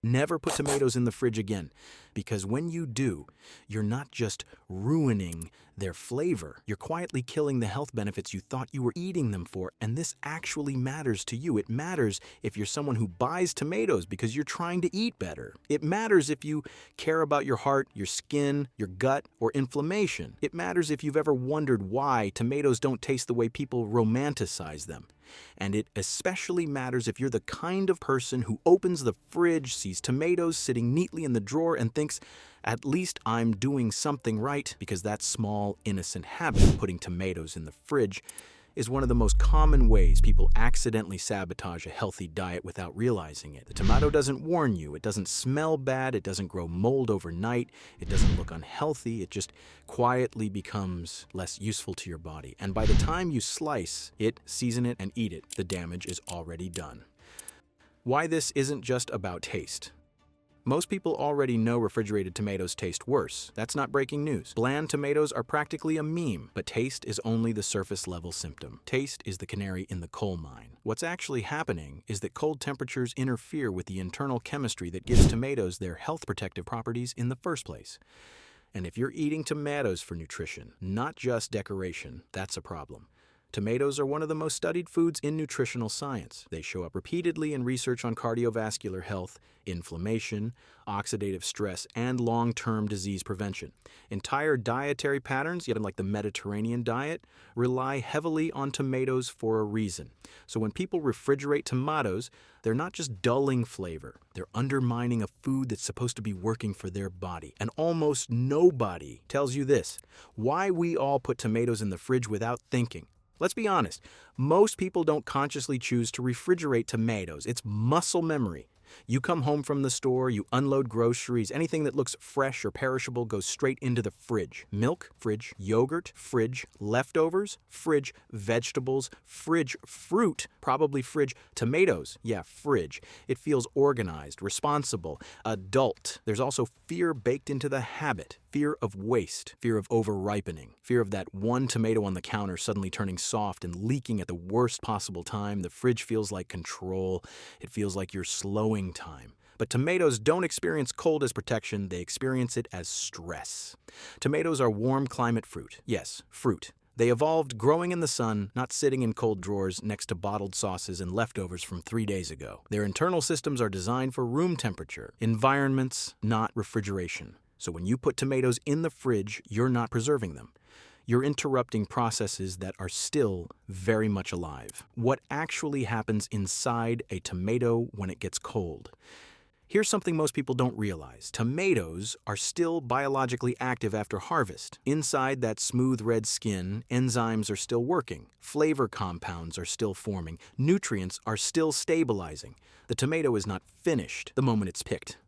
Never put tomatoes in the fridge again, because when you do, you're not just ruining their flavor, you're quietly killing the health benefits you thought you were eating them for, and this actually matters to you. It matters if you're someone who buys tomatoes because you're trying to eat better. It matters if you care about your heart, your skin, your gut, or inflammation. It matters if you've ever wondered why tomatoes don't taste the way people romanticize them. And it especially matters if you're the kind of person who opens the fridge, sees tomatoes sitting neatly in the drawer, and thinks, at least I'm doing something right, because that small, innocent habit of putting tomatoes in the fridge is one of the most common ways people accidentally sabotage a healthy diet without realizing it. The tomato doesn't warn you, it doesn't smell bad, it doesn't grow mold overnight, it doesn't look unhealthy, it just quietly becomes less useful to your body. And by the time you slice it, season it, and eat it, the damage is already done. Why this isn't just about taste. Most people already know refrigerated tomatoes taste worse. That's not breaking news. Bland tomatoes are practically a meme, but taste is only the surface-level symptom. Taste is the canary in the coal mine. What's actually happening is that cold temperatures interfere with the internal chemistry that gives tomatoes their health protective properties in the first place. And if you're eating tomatoes for nutrition, not just decoration, that's a problem. Tomatoes are one of the most studied foods in nutritional science. They show up repeatedly in research on cardiovascular health, inflammation, oxidative stress, and long-term disease prevention. Entire dietary patterns, yet like the Mediterranean diet, rely heavily on tomatoes for a reason. So when people refrigerate tomatoes, they're not just dulling flavor, they're undermining a food that's supposed to be working for their body. And almost nobody tells you this: why we all put tomatoes in the fridge without thinking. Let's be honest, most people don't consciously choose to refrigerate tomatoes. It's muscle memory. You come home from the store, you unload groceries, anything that looks fresh or perishable goes straight into the fridge. Milk, fridge. Yogurt, fridge. Leftovers, fridge. Vegetables, fridge. Fruit, probably fridge. Tomatoes, yeah, fridge. It feels organized, responsible, adult. There's also fear baked into the habit. Fear of waste, fear of over-ripening, fear of that one tomato on the counter suddenly turning soft and leaking at the worst possible time. The fridge feels like control. It feels like you're slowing time. But tomatoes don't experience cold as protection, they experience it as stress. Tomatoes are warm climate fruit. Yes, fruit. They evolved growing in the sun, not sitting in cold drawers next to bottled sauces and leftovers from 3 days ago. Their internal systems are designed for room temperature, environments, not refrigeration. So when you put tomatoes in the fridge, you're not preserving them. You're interrupting processes that are still very much alive. What actually happens inside a tomato when it gets cold? Here's something most people don't realize. Tomatoes are still biologically active after harvest. Inside that smooth red skin, enzymes are still working. Flavor compounds are still forming. Nutrients are still stabilizing. The tomato is not finished the moment it's picked.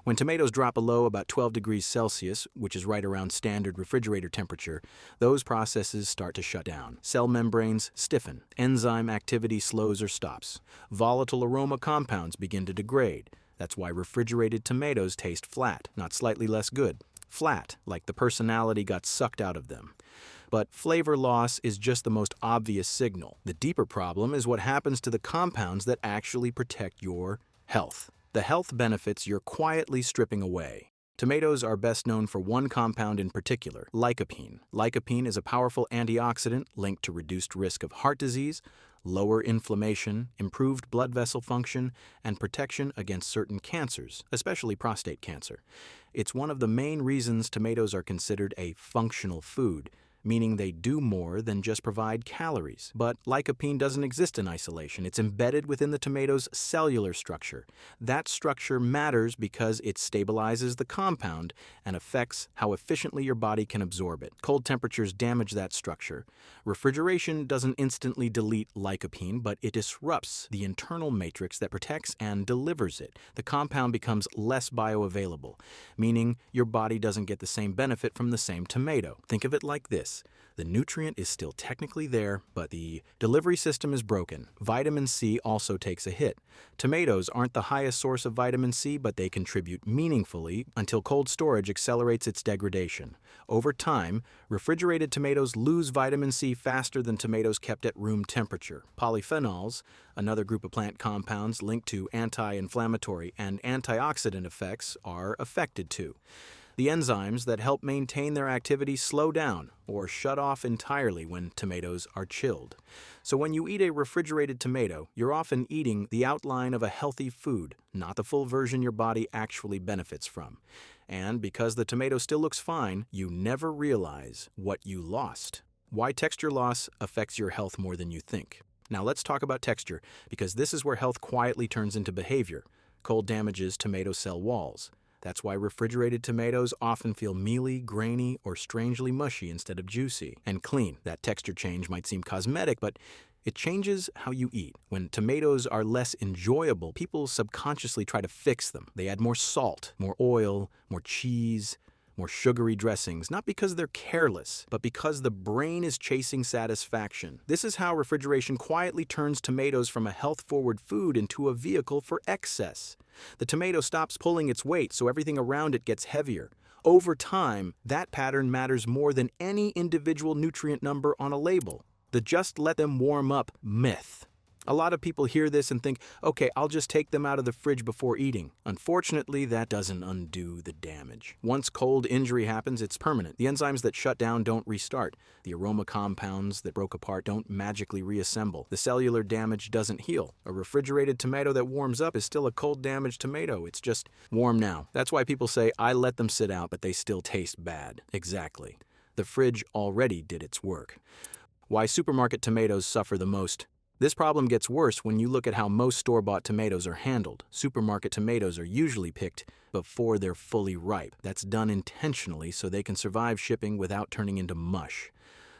When tomatoes drop below about 12 degrees Celsius, which is right around standard refrigerator temperature, those processes start to shut down. Cell membranes stiffen. Enzyme activity slows or stops. Volatile aroma compounds begin to degrade. That's why refrigerated tomatoes taste flat, not slightly less good. Flat, like the personality got sucked out of them. But flavor loss is just the most obvious signal. The deeper problem is what happens to the compounds that actually protect your health. The health benefits you're quietly stripping away. Tomatoes are best known for one compound in particular, lycopene. Lycopene is a powerful antioxidant linked to reduced risk of heart disease, lower inflammation, improved blood vessel function, and protection against certain cancers, especially prostate cancer. It's one of the main reasons tomatoes are considered a functional food, meaning they do more than just provide calories. But lycopene doesn't exist in isolation. It's embedded within the tomato's cellular structure. That structure matters because it stabilizes the compound and affects how efficiently your body can absorb it. Cold temperatures damage that structure. Refrigeration doesn't instantly delete lycopene, but it disrupts the internal matrix that protects and delivers it. The compound becomes less bioavailable, meaning your body doesn't get the same benefit from the same tomato. Think of it like this. Yes, the nutrient is still technically there, but the delivery system is broken. Vitamin C also takes a hit. Tomatoes aren't the highest source of vitamin C, but they contribute meaningfully until cold storage accelerates its degradation. Over time, refrigerated tomatoes lose vitamin C faster than tomatoes kept at room temperature. Polyphenols, another group of plant compounds linked to anti-inflammatory and antioxidant effects, are affected too. The enzymes that help maintain their activity slow down or shut off entirely when tomatoes are chilled. So when you eat a refrigerated tomato, you're often eating the outline of a healthy food, not the full version your body actually benefits from. And because the tomato still looks fine, you never realize what you lost. Why texture loss affects your health more than you think. Now let's talk about texture, because this is where health quietly turns into behavior. Cold damages tomato cell walls. That's why refrigerated tomatoes often feel mealy, grainy, or strangely mushy instead of juicy and clean. That texture change might seem cosmetic, but it changes how you eat. When tomatoes are less enjoyable, people subconsciously try to fix them. They add more salt, more oil, more cheese, more sugary dressings, not because they're careless, but because the brain is chasing satisfaction. This is how refrigeration quietly turns tomatoes from a health-forward food into a vehicle for excess. The tomato stops pulling its weight, so everything around it gets heavier. Over time, that pattern matters more than any individual nutrient number on a label. The just let them warm up myth. A lot of people hear this and think, okay, I'll just take them out of the fridge before eating. Unfortunately, that doesn't undo the damage. Once cold injury happens, it's permanent. The enzymes that shut down don't restart. The aroma compounds that broke apart don't magically reassemble. The cellular damage doesn't heal. A refrigerated tomato that warms up is still a cold damaged tomato. It's just warm now. That's why people say, I let them sit out, but they still taste bad. Exactly. The fridge already did its work. Why supermarket tomatoes suffer the most. This problem gets worse when you look at how most store-bought tomatoes are handled. Supermarket tomatoes are usually picked before they're fully ripe. That's done intentionally so they can survive shipping without turning into mush.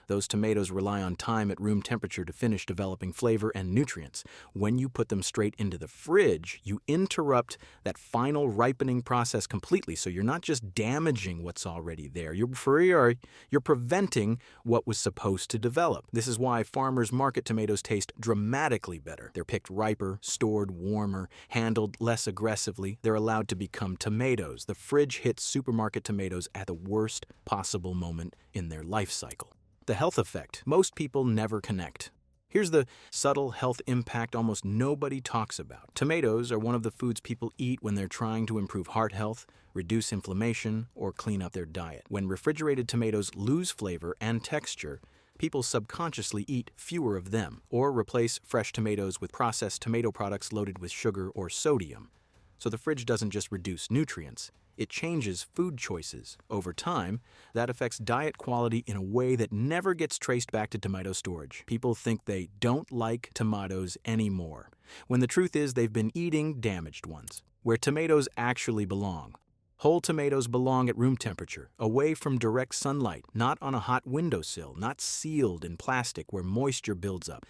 Those tomatoes rely on time at room temperature to finish developing flavor and nutrients. When you put them straight into the fridge, you interrupt that final ripening process completely, so you're not just damaging what's already there. You're preventing what was supposed to develop. This is why farmers market tomatoes taste dramatically better. They're picked riper, stored warmer, handled less aggressively. They're allowed to become tomatoes. The fridge hits supermarket tomatoes at the worst possible moment in their life cycle. The health effect. Most people never connect. Here's the subtle health impact almost nobody talks about. Tomatoes are one of the foods people eat when they're trying to improve heart health, reduce inflammation, or clean up their diet. When refrigerated tomatoes lose flavor and texture, people subconsciously eat fewer of them, or replace fresh tomatoes with processed tomato products loaded with sugar or sodium. So the fridge doesn't just reduce nutrients, it changes food choices. Over time, that affects diet quality in a way that never gets traced back to tomato storage. People think they don't like tomatoes anymore, when the truth is they've been eating damaged ones, where tomatoes actually belong. Whole tomatoes belong at room temperature, away from direct sunlight, not on a hot windowsill, not sealed in plastic where moisture builds up,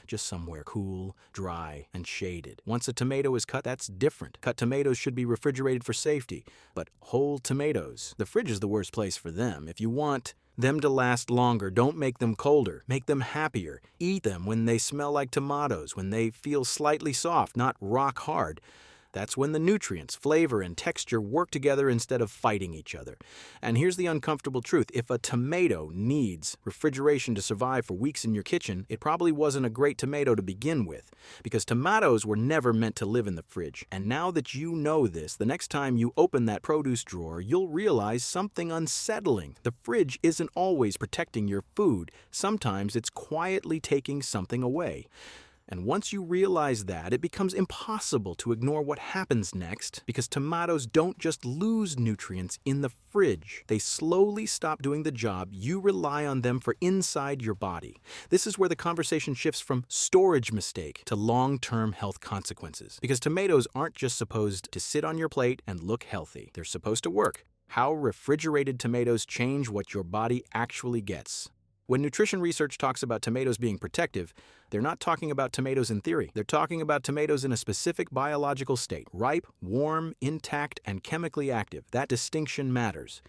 just somewhere cool, dry, and shaded. Once a tomato is cut, that's different. Cut tomatoes should be refrigerated for safety, but whole tomatoes, the fridge is the worst place for them. If you want them to last longer, don't make them colder, make them happier. Eat them when they smell like tomatoes, when they feel slightly soft, not rock hard. That's when the nutrients, flavor, and texture work together instead of fighting each other. And here's the uncomfortable truth. If a tomato needs refrigeration to survive for weeks in your kitchen, it probably wasn't a great tomato to begin with, because tomatoes were never meant to live in the fridge. And now that you know this, the next time you open that produce drawer, you'll realize something unsettling. The fridge isn't always protecting your food. Sometimes it's quietly taking something away. And once you realize that, it becomes impossible to ignore what happens next, because tomatoes don't just lose nutrients in the fridge. They slowly stop doing the job you rely on them for inside your body. This is where the conversation shifts from storage mistake to long-term health consequences. Because tomatoes aren't just supposed to sit on your plate and look healthy. They're supposed to work. How refrigerated tomatoes change what your body actually gets. When nutrition research talks about tomatoes being protective, they're not talking about tomatoes in theory. They're talking about tomatoes in a specific biological state, ripe, warm, intact, and chemically active. That distinction matters.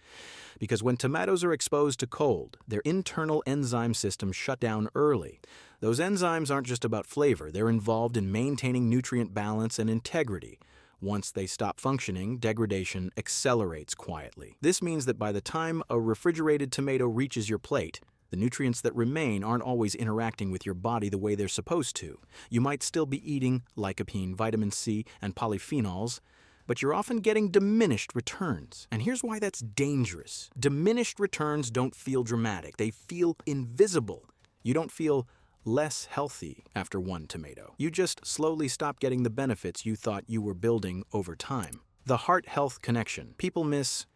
Because when tomatoes are exposed to cold, their internal enzyme systems shut down early. Those enzymes aren't just about flavor, they're involved in maintaining nutrient balance and integrity. Once they stop functioning, degradation accelerates quietly. This means that by the time a refrigerated tomato reaches your plate, the nutrients that remain aren't always interacting with your body the way they're supposed to. You might still be eating lycopene, vitamin C, and polyphenols, but you're often getting diminished returns. And here's why that's dangerous. Diminished returns don't feel dramatic. They feel invisible. You don't feel less healthy after one tomato. You just slowly stop getting the benefits you thought you were building over time. The heart-health connection. People miss.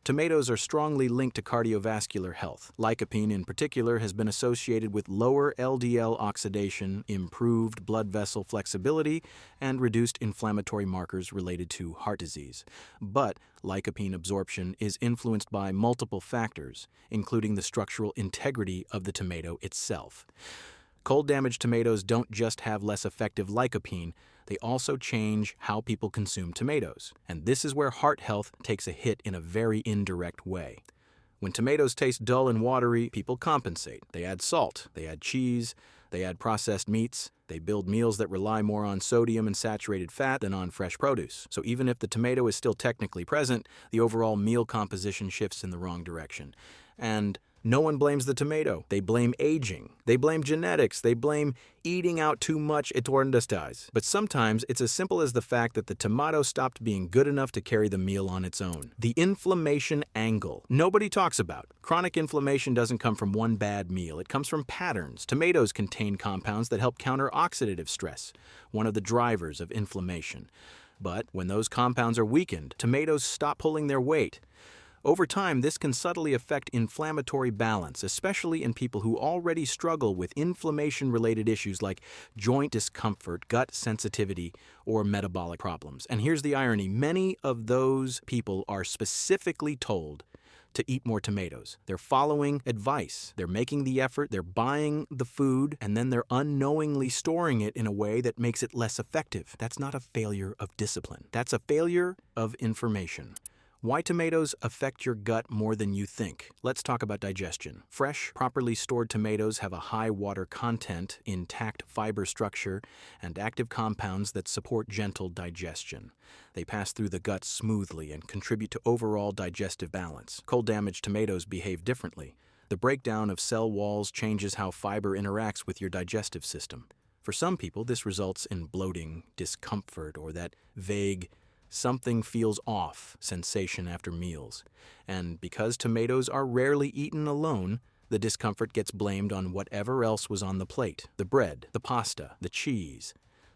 Tomatoes are strongly linked to cardiovascular health. Lycopene in particular has been associated with lower LDL oxidation, improved blood vessel flexibility, and reduced inflammatory markers related to heart disease. But lycopene absorption is influenced by multiple factors, including the structural integrity of the tomato itself. Cold-damaged tomatoes don't just have less effective lycopene, they also change how people consume tomatoes. And this is where heart health takes a hit in a very indirect way. When tomatoes taste dull and watery, people compensate. They add salt, they add cheese, they add processed meats, they build meals that rely more on sodium and saturated fat than on fresh produce. So even if the tomato is still technically present, the overall meal composition shifts in the wrong direction. And no one blames the tomato. They blame aging. They blame genetics. They blame eating out too much, romanticize. But sometimes it's as simple as the fact that the tomato stopped being good enough to carry the meal on its own. The inflammation angle. Nobody talks about. Chronic inflammation doesn't come from one bad meal. It comes from patterns. Tomatoes contain compounds that help counter oxidative stress, one of the drivers of inflammation. But when those compounds are weakened, tomatoes stop pulling their weight. Over time, this can subtly affect inflammatory balance, especially in people who already struggle with inflammation-related issues like joint discomfort, gut sensitivity, or metabolic problems. And here's the irony. Many of those people are specifically told to eat more tomatoes. They're following advice. They're making the effort. They're buying the food, and then they're unknowingly storing it in a way that makes it less effective. That's not a failure of discipline. That's a failure of information. Why tomatoes affect your gut more than you think? Let's talk about digestion. Fresh, properly stored tomatoes have a high water content, intact fiber structure, and active compounds that support gentle digestion. They pass through the gut smoothly and contribute to overall digestive balance. Cold-damaged tomatoes behave differently. The breakdown of cell walls changes how fiber interacts with your digestive system. For some people, this results in bloating, discomfort, or that vague something feels off sensation after meals. And because tomatoes are rarely eaten alone, the discomfort gets blamed on whatever else was on the plate. The bread, the pasta, the cheese,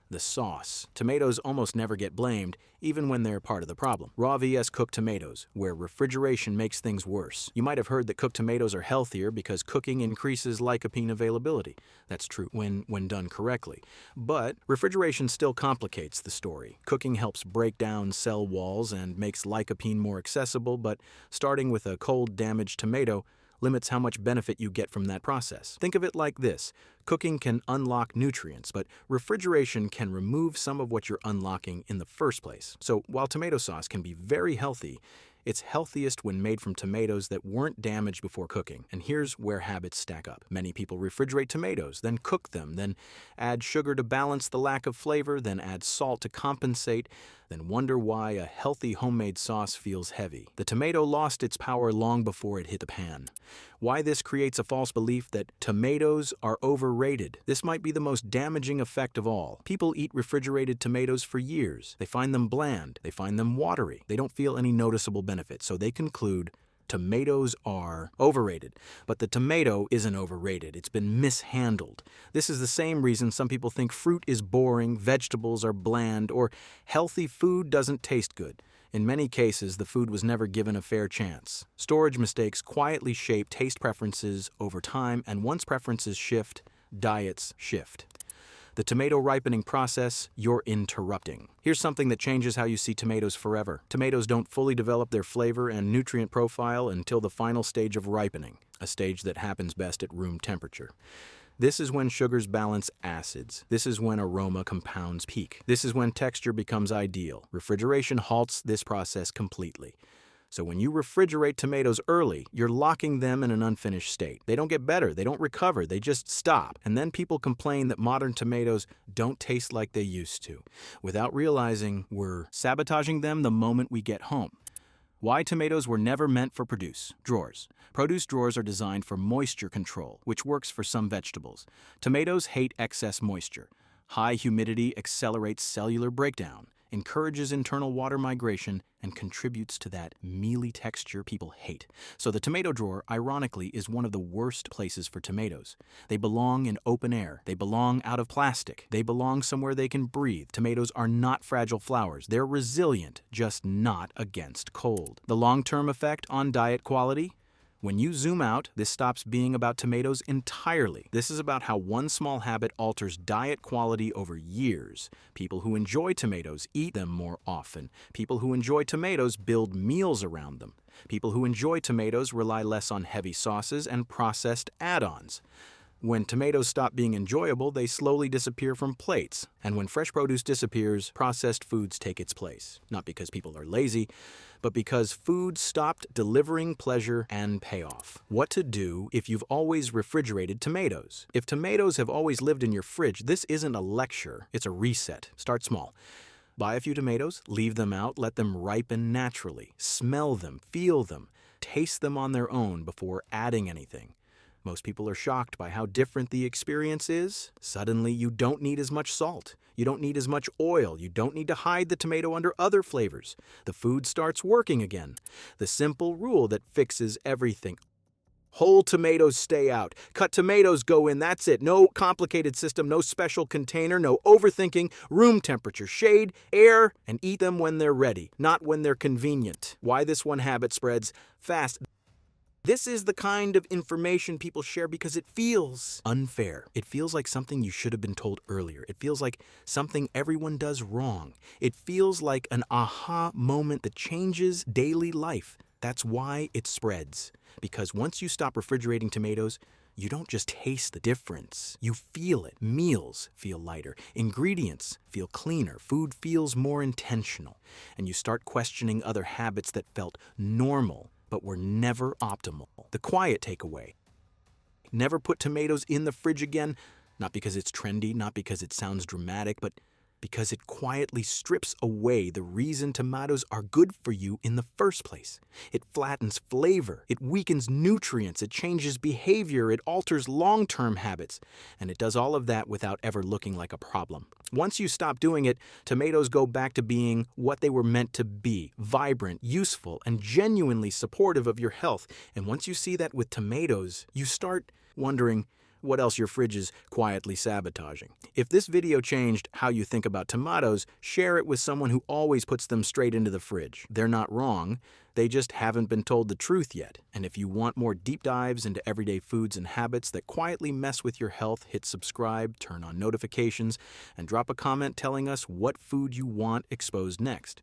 the sauce. Tomatoes almost never get blamed, even when they're part of the problem. Raw vs. cooked tomatoes, where refrigeration makes things worse. You might have heard that cooked tomatoes are healthier because cooking increases lycopene availability. That's true when done correctly. But refrigeration still complicates the story. Cooking helps break down cell walls and makes lycopene more accessible, but starting with a cold, damaged tomato limits how much benefit you get from that process. Think of it like this. Cooking can unlock nutrients, but refrigeration can remove some of what you're unlocking in the first place. So while tomato sauce can be very healthy, it's healthiest when made from tomatoes that weren't damaged before cooking. And here's where habits stack up. Many people refrigerate tomatoes, then cook them, then add sugar to balance the lack of flavor, then add salt to compensate, then wonder why a healthy homemade sauce feels heavy. The tomato lost its power long before it hit the pan. Why this creates a false belief that tomatoes are overrated. This might be the most damaging effect of all. People eat refrigerated tomatoes for years. They find them bland. They find them watery. They don't feel any noticeable benefit, so they conclude tomatoes are overrated. But the tomato isn't overrated. It's been mishandled. This is the same reason some people think fruit is boring, vegetables are bland, or healthy food doesn't taste good. In many cases, the food was never given a fair chance. Storage mistakes quietly shape taste preferences over time, and once preferences shift, diets shift. The tomato ripening process, you're interrupting. Here's something that changes how you see tomatoes forever. Tomatoes don't fully develop their flavor and nutrient profile until the final stage of ripening. a stage that happens best at room temperature. This is when sugars balance acids. This is when aroma compounds peak. This is when texture becomes ideal. Refrigeration halts this process completely. So when you refrigerate tomatoes early, you're locking them in an unfinished state. They don't get better, they don't recover, they just stop. And then people complain that modern tomatoes don't taste like they used to, without realizing we're sabotaging them the moment we get home. Why tomatoes were never meant for produce. Drawers. Produce drawers are designed for moisture control, which works for some vegetables. Tomatoes hate excess moisture. High humidity accelerates cellular breakdown, encourages internal water migration, and contributes to that mealy texture people hate. So the tomato drawer, ironically, is one of the worst places for tomatoes. They belong in open air. They belong out of plastic. They belong somewhere they can breathe. Tomatoes are not fragile flowers. They're resilient, just not against cold. The long-term effect on diet quality? When you zoom out, this stops being about tomatoes entirely. This is about how one small habit alters diet quality over years. People who enjoy tomatoes eat them more often. People who enjoy tomatoes build meals around them. People who enjoy tomatoes rely less on heavy sauces and processed add-ons. When tomatoes stop being enjoyable, they slowly disappear from plates. And when fresh produce disappears, processed foods take its place. Not because people are lazy, but because food stopped delivering pleasure and payoff. What to do if you've always refrigerated tomatoes? If tomatoes have always lived in your fridge, this isn't a lecture, it's a reset. Start small. Buy a few tomatoes, leave them out, let them ripen naturally. Smell them, feel them, taste them on their own before adding anything. Most people are shocked by how different the experience is. Suddenly, you don't need as much salt. You don't need as much oil. You don't need to hide the tomato under other flavors. The food starts working again. The simple rule that fixes everything. Whole tomatoes stay out. Cut tomatoes go in, that's it. No complicated system, no special container, no overthinking. Room temperature, shade, air, and eat them when they're ready, not when they're convenient. Why this one habit spreads fast. This is the kind of information people share because it feels unfair. It feels like something you should have been told earlier. It feels like something everyone does wrong. It feels like an aha moment that changes daily life. That's why it spreads. Because once you stop refrigerating tomatoes, you don't just taste the difference. You feel it. Meals feel lighter. Ingredients feel cleaner. Food feels more intentional. And you start questioning other habits that felt normal but were never optimal. The quiet takeaway. Never put tomatoes in the fridge again, not because it's trendy, not because it sounds dramatic, but because it quietly strips away the reason tomatoes are good for you in the first place. It flattens flavor, it weakens nutrients, it changes behavior, it alters long-term habits, and it does all of that without ever looking like a problem. Once you stop doing it, tomatoes go back to being what they were meant to be: vibrant, useful, and genuinely supportive of your health. And once you see that with tomatoes, you start wondering what else your fridge is quietly sabotaging. If this video changed how you think about tomatoes, share it with someone who always puts them straight into the fridge. They're not wrong, they just haven't been told the truth yet. And if you want more deep dives into everyday foods and habits that quietly mess with your health, hit subscribe, turn on notifications, and drop a comment telling us what food you want exposed next.